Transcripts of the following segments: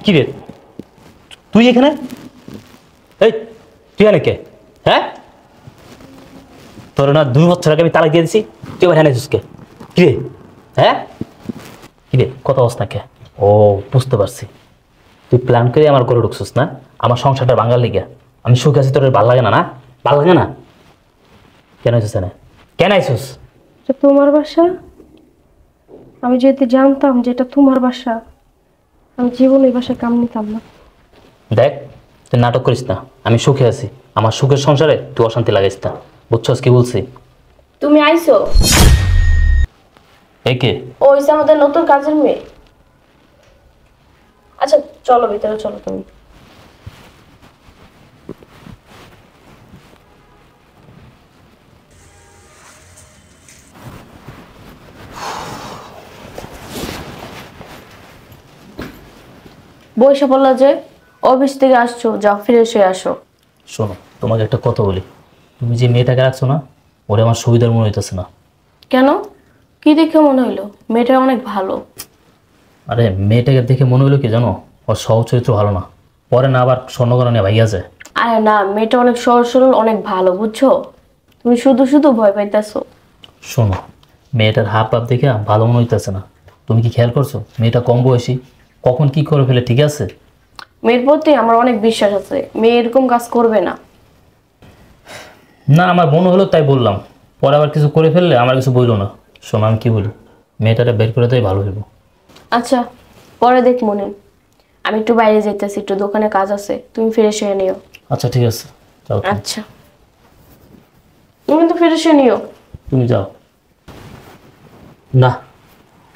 কি রে তুই এখানে? এই তুই এনে কে? হ্যাঁ, তোর না 2 বছর আগে আমি তালাক দিয়ে দিছি, তুই এবার এনেছিস কে? কি রে? হ্যাঁ, কি রে কত অবস্থা কে? ও বুঝতে পারছি, তুই প্ল্যান করে আমার ঘরে ঢুকছিস না, আমার সংসারটা ভাঙার লিগে। আমি সুখ আছি, তোর ভাল লাগে না? না ভাল লাগে না? কেন আইছিস না? কেন আইছিস? এটা তোমার বাসা? আমি যদি জানতাম যে এটা তোমার বাসা, আমি জীবনে এই বাসায় কাম নিতাম না। দেখ তুই নাটক করিস না, আমি সুখে আছি, আমার সুখের সংসারে তুই অশান্তি লাগাইস না, বুঝছস কি বলছি? তুমি আইছো? একে ও হইছে আমাদের নতুন কাজের মেয়ে। আচ্ছা চলো ভিতরে চলো তুমি। বইসা বললা যে অফিস থেকে আসছো, যাও ফ্রেশ হয়ে আসো। শোনো, তোমাকে একটা কথা বলি, তুমি যে মেয়েটাকে রাখছো না, ওরে আমার সুবিধার মনে হইতেছে না। কেন? কি দেখে মনে হইলো মেয়েটা অনেক ভালো? আরে মেয়েটাকে দেখে মনে হইলো কি জানো, ওর সহজ চরিত্র ভালো না, পরে না আবার স্বর্ণকরা নিয়ে ভাইয়া যায়। আরে না, মেয়েটা অনেক সহজ সরল, অনেক ভালো, বুঝছো? তুমি শুধু শুধু ভয় পাইতেছো। শোনো, মেয়েটার হাব ভাব দেখে ভালো মনে হইতেছে না। তুমি কি খেয়াল করছো মেয়েটা কম বয়সী, কখন কি করে ফেলে? ঠিক আছে, মেয়ের প্রতি আমার অনেক বিশ্বাস আছে, মেয়ে এরকম কাজ করবে না। না আমার মনে হলো তাই বললাম, পরে আবার কিছু করে ফেললে আমার কিছু বললো না। শোনো আমি কি বলি, মেয়েটাটা বের করে দেয় ভালো হইব। আচ্ছা পরে দেখ মনে, আমি একটু বাইরে যেতেছি, একটু দোকানে কাজ আছে, তুমি ফ্রেশ হয়ে নিও। আচ্ছা ঠিক আছে, যাও তুমি। আচ্ছা তুমি তো ফ্রেশ হয়ে নিও। তুমি যাও। না,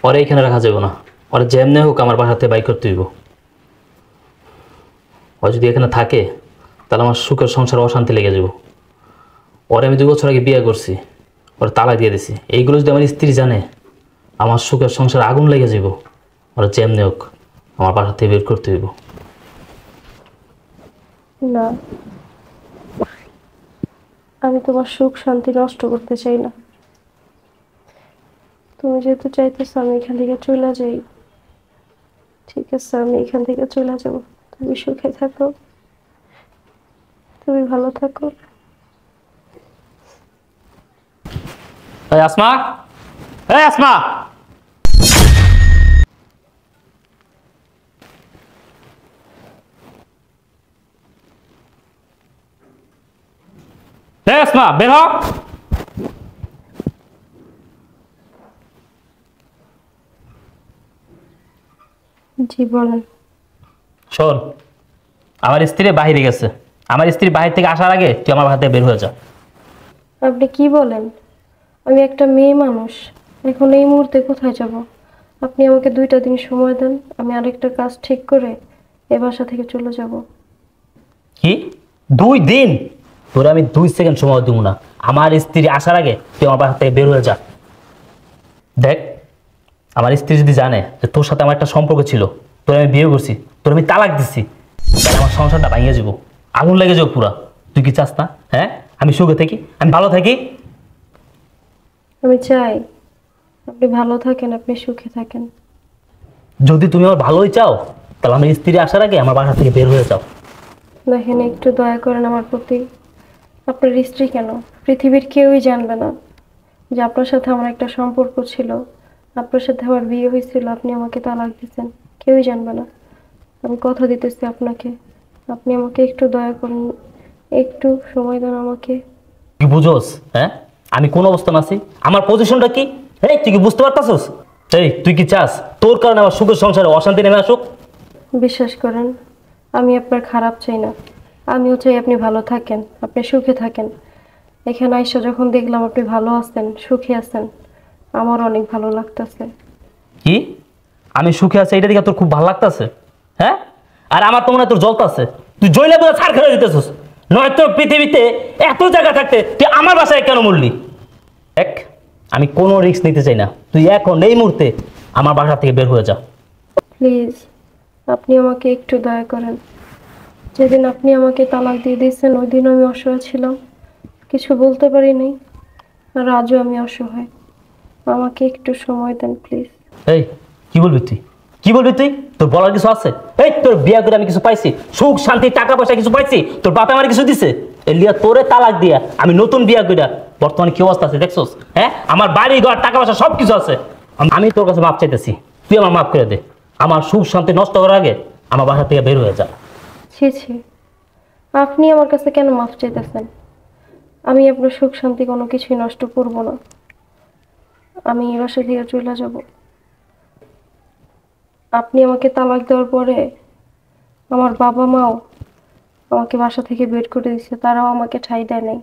পরে এখানে রাখা যাবে না, পরে যেমনি হোক আমার বাসাতে বাইক করতে হইব। ও যদি এখানে থাকে তাহলে আমার সুখের সংসার অশান্তি লেগে যাব। ওরে আমি 2 বছর আগে বিয়ে করছি, ওরে তালাক দিয়ে দিছি, এইগুলো যদি আমার স্ত্রী জানে আমার সুখের সংসার আগুন লেগে যাব। ওরা যেমনি হোক আমার বাসা থেকে বের করতে হইব। না, আমি তোমার সুখ শান্তি নষ্ট করতে চাই না। তুমি যেহেতু চাইতেছো আমি এখান থেকে চলে যাই, ঠিক আছে আমি এখান থেকে চলে যাব। তুমি সুখে থাকো, তুমি ভালো থাকো। এই আসমা, এই আসমা, এই আসমা বের হ। জি বলেন। শোন, আমার স্ত্রী বাহিরে গেছে, আমার স্ত্রী বাহির থেকে আসার আগে তুই আমার বাসা থেকে বের হয়ে যা। আপনি কি বলেন? আমি একটা মেয়ে মানুষ, এখন এই মুহূর্তে কোথায় যাব? আপনি আমাকে 2টা দিন সময় দেন, আমি আরেকটা কাজ ঠিক করে এ বাসা থেকে চলে যাব। কি 2 দিন? তোরে আমি 2 সেকেন্ড সময় দিব না, আমার স্ত্রী আসার আগে তুই আমার বাসা থেকে বের হয়ে যা। দেখ, আমার স্ত্রী যদি জানে যে তোর সাথে আমার একটা সম্পর্ক ছিল, তোর আমি বিয়ে করছি, তোর আমি তালাক দিচ্ছি, তাহলে আমার সংসারটা ভাঙিয়ে যাবো, আগুন লেগে যাবো পুরা। তুই কি চাস না? হ্যাঁ, আমি সুখে থাকি, আমি ভালো থাকি? আমি চাই আপনি ভালো থাকেন, আপনি সুখে থাকেন। যদি তুমি আমার ভালোই চাও তাহলে আমার স্ত্রী আসার আগে আমার বাসা থেকে বের হয়ে যাও। দেখেন একটু দয়া করেন আমার প্রতি। আপনার স্ত্রী কেন, পৃথিবীর কেউই জানবে না যে আপনার সাথে আমার একটা সম্পর্ক ছিল, আপনার সাথে আমার বিয়ে হয়েছিল, আপনি আমাকে তালাক দিয়েছেন, কেউই জানবে না। আমি কথা দিতেছি আপনাকে, আপনি আমাকে একটু দয়া করুন, একটু সময় দেন আমাকে। কি বুঝোস? হ্যাঁ, আমি কোন অবস্থান আছি, আমার পজিশনটা কি? এই তুই কি বুঝতে পারতাছস? এই তুই কি চাস তোর কারণে আমার সুখের সংসারে অশান্তি নেমে আসুক? বিশ্বাস করেন, আমি আপনার খারাপ চাই না, আমিও চাই আপনি ভালো থাকেন, আপনি সুখে থাকেন। এখানে আইসা যখন দেখলাম আপনি ভালো আছেন, সুখে আছেন, আমার অনেক ভালো লাগতেছে। কি আমি সুখে আছি এটা দেখে তোর খুব ভালো লাগতেছে? হ্যাঁ, আর আমার তো মনে হয় তোর জ্বলতাছে, তুই জ্বলে বোঝা ছাড় খেয়ে দিতেছস। নয়তো পৃথিবীতে এত জায়গা থাকতে তুই আমার বাসায় কেন মরলি? এক, আমি কোনো রিস্ক নিতে চাই না, তুই এখন এই মুহূর্তে আমার বাসা থেকে বের হয়ে যা। প্লিজ আপনি আমাকে একটু দয়া করেন। যেদিন আপনি আমাকে তালাক দিয়ে দিয়েছেন ওই দিন আমি অসহায় ছিলাম, কিছু বলতে পারি নাই, আর আজও আমি অসহায়। আমাকে একটু সময় দেন প্লিজ। এই কি বলবি তুই? কি বলবি তুই? তোর বলার কিছু আছে? এই তোর বিয়া করে আমি কিছু পাইছি? সুখ শান্তি টাকা পয়সা কিছু পাইছি? তোর বাপে আমার কিছু দিছে? এলিয়া তোরে তালাক দিয়া আমি নতুন বিয়া কইরা বর্তমানে কি অবস্থা আছে দেখছস? হ্যাঁ, আমার বাড়ি ঘর টাকা পয়সা সব কিছু আছে। আমি তোর কাছে মাপ চাইতেছি, তুই আমার মাফ করে দে। আমার সুখ শান্তি নষ্ট করার আগে আমার বাসা থেকে বের হয়ে যা। ছি ছি, আপনি আমার কাছে কেন মাফ চাইতেছেন? আমি আপনার সুখ শান্তি কোনো কিছুই নষ্ট করব না। আমি এই বাসা থেকে চলে যাব। আপনি আমাকে তালাক দেওয়ার পরে আমার বাবা মাও আমাকে বাসা থেকে বের করে দিচ্ছে, তারাও আমাকে ঠাঁই দেয় নাই।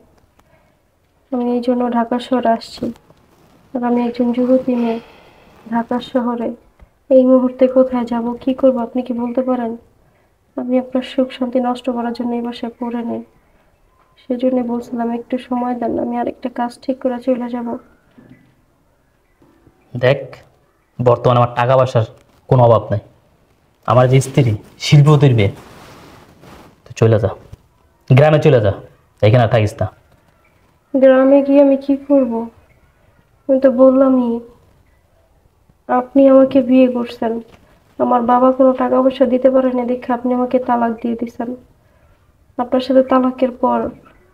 আমি এই জন্য ঢাকা শহরে আসছি। আর আমি একজন যুবতী মেয়ে, ঢাকা শহরে এই মুহূর্তে কোথায় যাব, কি করব আপনি কি বলতে পারেন? আমি আপনার সুখ শান্তি নষ্ট করার জন্য এই বাসায় পড়ে নেই। সেজন্য বলছিলাম একটু সময় দেন, আমি আরেকটা কাজ ঠিক করে চলে যাব। দেখ, বর্তমানে আমার টাকা পয়সার কোনো অভাব নাই। আমার যে স্ত্রী শিল্পতির বিয়ে, তুই চলে যা, গ্রামে চলে যা, এখানে আর থাকিস না। গ্রামে গিয়ে আমি কি করব? আমি তো বললামই, আপনি আমাকে বিয়ে করছেন, আমার বাবা কোনো টাকা পয়সা দিতে পারেনি দেখে আপনি আমাকে তালাক দিয়ে দিছেন। আপনার সাথে তালাকের পর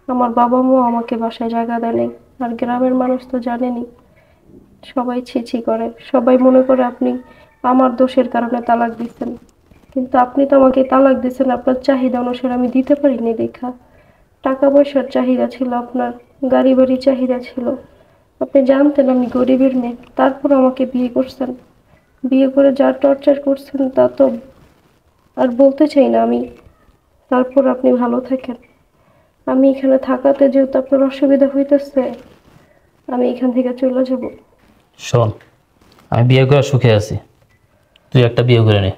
আমার বাবা মাও আমাকে বাসায় জায়গা দেয়নি। আর গ্রামের মানুষ তো জানেনি, সবাই ছিছি করে, সবাই মনে করে আপনি আমার দোষের কারণে তালাক দিচ্ছেন। কিন্তু আপনি তো আমাকে তালাক দিচ্ছেন আপনার চাহিদা অনুসারে, আমি দিতে পারিনি দেখা। টাকা পয়সার চাহিদা ছিল আপনার, গাড়ি বাড়ি চাহিদা ছিল। আপনি জানতেন আমি গরিবের মেয়ে, তারপর আমাকে বিয়ে করছেন। বিয়ে করে যা টর্চার করছেন তা তো আর বলতে চাই না আমি। তারপর আপনি ভালো থাকেন। আমি এখানে থাকাতে যেহেতু আপনার অসুবিধা হইতেছে, আমি এখান থেকে চলে যাব। শোন, আমি বিয়ে করে সুখে আছি, তুই একটা বিয়ে করে নে।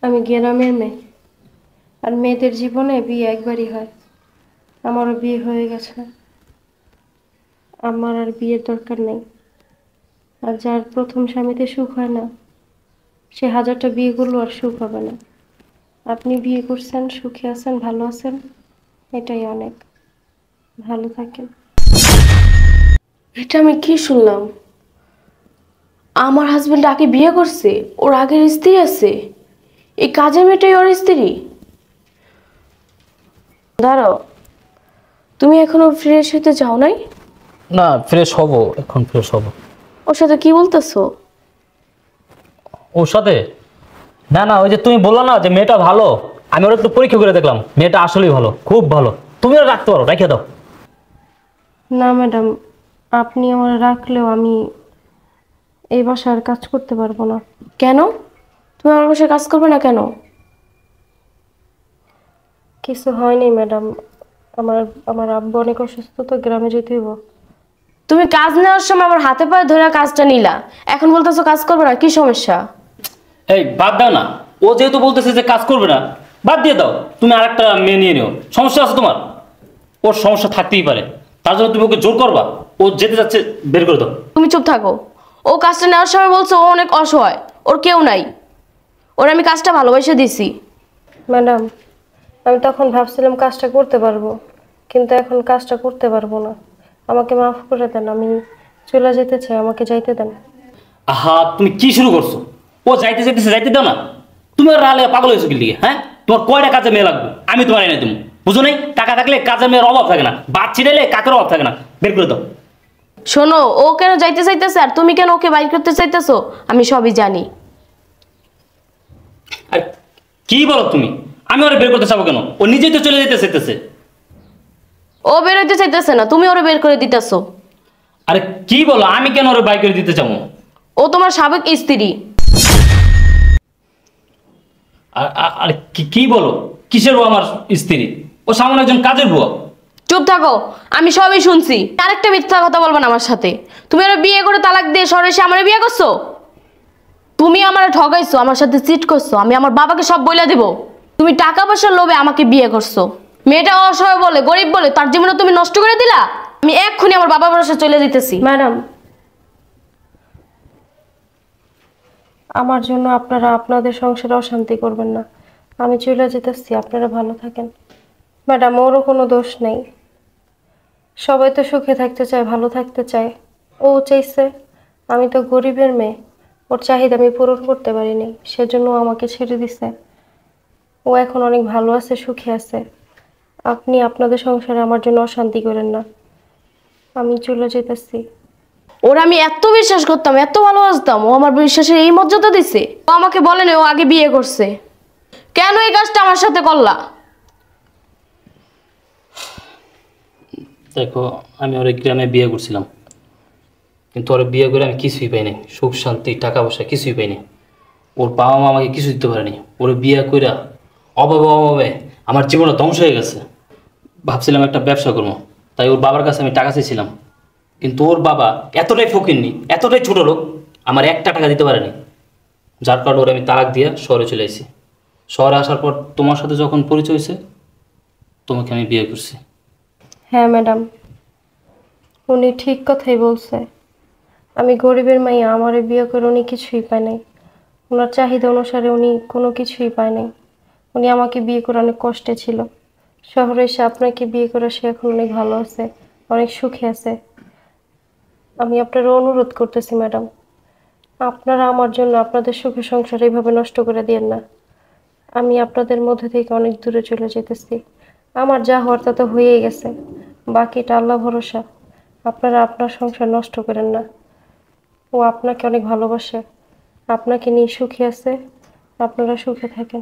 আমি গ্রামের মেয়ে, আর মেয়েদের জীবনে বিয়ে একবারই হয়। আমারও বিয়ে হয়ে গেছে, আমার আর বিয়ের দরকার নেই। আর যার প্রথম স্বামীতে সুখ হয় না, সে হাজারটা বিয়ে করলেও আর সুখ হবে না। আপনি বিয়ে করছেন, সুখে আছেন, ভালো আছেন, এটাই অনেক। ভালো থাকেন। এটা আমি কি শুনলাম? আমার হাজবেন্ড আগে বিয়ে করছে, ওর আগের স্ত্রী আছে, এই কাজের মেয়েটাই ওর স্ত্রী? দাঁড়াও, তুমি এখনো ফ্রেশ হতে যাও নাই? না, ফ্রেশ হব, এখন ফ্রেশ হব। ওর সাথে কি বলতেছো? ওর সাথে না না, ওই যে তুমি বললো না যে মেয়েটা ভালো, আমি ওরা একটু পরীক্ষা করে দেখলাম, মেয়েটা আসলেই ভালো, খুব ভালো। তুমিও রাখতে পারো, রেখে দাও। না ম্যাডাম, আপনি আমার রাখলেও আমি এই বাসার কাজ করতে পারবো না। কেন? তুমি আমার বাসায় কাজ করবে না কেন? কিছু হয়নি ম্যাডাম, আমার আমার আব্বু অনেক অসুস্থ, তো গ্রামে যেতে হইব। তুমি কাজ নেওয়ার সময় আমার হাতে পায়ে ধরে কাজটা নিলা, এখন বলতেছো কাজ করবে না, কি সমস্যা? এই বাদ দাও না, ও যেহেতু বলতেছে যে কাজ করবে না, বাদ দিয়ে দাও। তুমি আরেকটা মেয়ে নিয়ে নিও, সমস্যা আছে তোমার? ওর সমস্যা থাকতেই পারে, তার জন্য তুমি ওকে জোর করবা? ও যেতে যাচ্ছে, বের করে দাও। তুমি চুপ থাকো। ও কাজটা নেওয়ার সময় বলছো ও অনেক অসহায়, ওর কেউ নাই, ওর আমি কাজটা ভালোবেসে দিছি। ম্যাডাম, আমি তখন ভাবছিলাম কাজটা করতে পারবো, কিন্তু এখন কাজটা করতে পারবো না। আমাকে মাফ করে দেন, আমি চলে যেতে চাই, আমাকে যাইতে দেন। আহা, তুমি কি শুরু করছো? ও যাইতে যাইতেছে, যাইতে দাও না। তুমি আর রালে পাগল হয়েছো কি লিগে? হ্যাঁ, তোমার কয়টা কাজে মেয়ে লাগবে, আমি তোমার এনে দেবো। বুঝো নাই, টাকা থাকলে কাজের মেয়ের অভাব থাকে না, বাদ ছিড়াইলে কাকের অভাব থাকে না। বের করে দাও। শোনো, ও কেন যাইতে চাইতেছে আর তুমি কেন ওকে বাইর করতে চাইতেছো, আমি সবই জানি। আর কি বলো তুমি? আমি ওরা বের করতে চাবো কেন? ও নিজেই তো চলে যেতে চাইতেছে। ও বের হইতে চাইতেছে না, তুমি ওরে বের করে দিতেছো। আরে কি বলো, আমি কেন ওরা বাইক করে দিতে চাবো? ও তোমার সাবেক স্ত্রী। আর কি বলো? কিসের ও আমার স্ত্রী? ও সামনে একজন কাজের বুয়া। চুপ থাকো, আমি সবই শুনছি। আরেকটা মিথ্যা কথা বলবা না আমার সাথে। তুমি ওরা বিয়ে করে তালাক দিয়ে সরে এসে আমারে বিয়ে করছো। তুমি আমারে ঠগাইছো, আমার সাথে চিট করছো, আমি আমার বাবাকে সব বইলা দিব। তুমি টাকা পয়সার লোভে আমাকে বিয়ে করছো। মেয়েটা অসহায় বলে, গরিব বলে তার জীবনে তুমি নষ্ট করে দিলা। আমি এক্ষুনি আমার বাবার বাসায় চলে যেতেছি। ম্যাডাম, আমার জন্য আপনারা আপনাদের সংসারে অশান্তি করবেন না। আমি চলে যেতেছি, আপনারা ভালো থাকেন। ম্যাডাম, ওরও কোনো দোষ নেই। সবাই তো সুখে থাকতে চায়, ভালো থাকতে চায়। ও চাইছে, আমি তো গরিবের মেয়ে, ওর চাহিদা আমি পূরণ করতে পারিনি, সেজন্য ও আমাকে ছেড়ে দিছে। ও এখন অনেক ভালো আছে, সুখে আছে। আপনি আপনাদের সংসারে আমার জন্য অশান্তি করেন না। আমি চলে যেতেছি। ওরা আমি এত বিশ্বাস করতাম, এত ভালোবাসতাম, ও আমার বিশ্বাসের এই মর্যাদা দিছে। ও আমাকে বলেনি ও আগে বিয়ে করছে। কেন এই কাজটা আমার সাথে করলা? দেখো, আমি ওর গ্রামে বিয়ে করছিলাম, কিন্তু ওর বিয়ে করে আমি কিছুই পাইনি, সুখ শান্তি টাকা পয়সা কিছুই পাইনি। ওর বাবা মা আমাকে কিছু দিতে পারেনি। ওর বিয়ে কইরা অভাবে অভাবে আমার জীবনটা ধ্বংস হয়ে গেছে। ভাবছিলাম একটা ব্যবসা করবো, তাই ওর বাবার কাছে আমি টাকা চেয়েছিলাম, কিন্তু ওর বাবা এতটাই ফকিরনি, এতটাই ছোট লোক, আমার একটা টাকা দিতে পারেনি। যার কারণে ওর আমি তালাক দিয়ে শহরে চলে আসি। শহরে আসার পর তোমার সাথে যখন পরিচয় হয়েছে, তোমাকে আমি বিয়ে করছি। হ্যাঁ ম্যাডাম, উনি ঠিক কথাই বলছে। আমি গরিবের মাইয়া, আমারে বিয়ে করে উনি কিছুই পায় নাই। ওনার চাহিদা অনুসারে উনি কোনো কিছুই পায় নাই। উনি আমাকে বিয়ে করে অনেক কষ্টে ছিল। শহরে এসে আপনাকে বিয়ে করে সে এখন অনেক ভালো আছে, অনেক সুখে আছে। আমি আপনার অনুরোধ করতেছি ম্যাডাম, আপনারা আমার জন্য আপনাদের সুখের সংসার এইভাবে নষ্ট করে দিয়েন না। আমি আপনাদের মধ্যে থেকে অনেক দূরে চলে যেতেছি। আমার যা হওয়ার তা তো হয়েই গেছে, বাকিটা আল্লাহ ভরসা। আপনারা আপনার সংসার নষ্ট করেন না। ও আপনাকে অনেক ভালোবাসে, আপনাকে নিয়ে সুখী আছে। আপনারা সুখে থাকেন।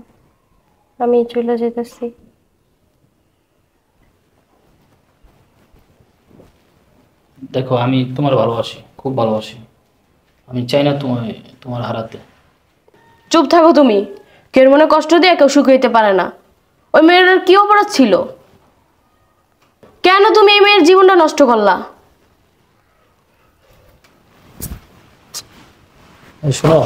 আমি চলে যেতেছি। দেখো, আমি তোমার ভালোবাসি, খুব ভালোবাসি। আমি চাই না তোমার হারাতে। চুপ থাকো তুমি। কেউ মনে কষ্ট দিয়ে কেউ সুখী হইতে পারে না। ওই মেয়েটার কি অপরাধ ছিল? কেন তুমি এই মেয়ের জীবনটা নষ্ট করলা? শোনো,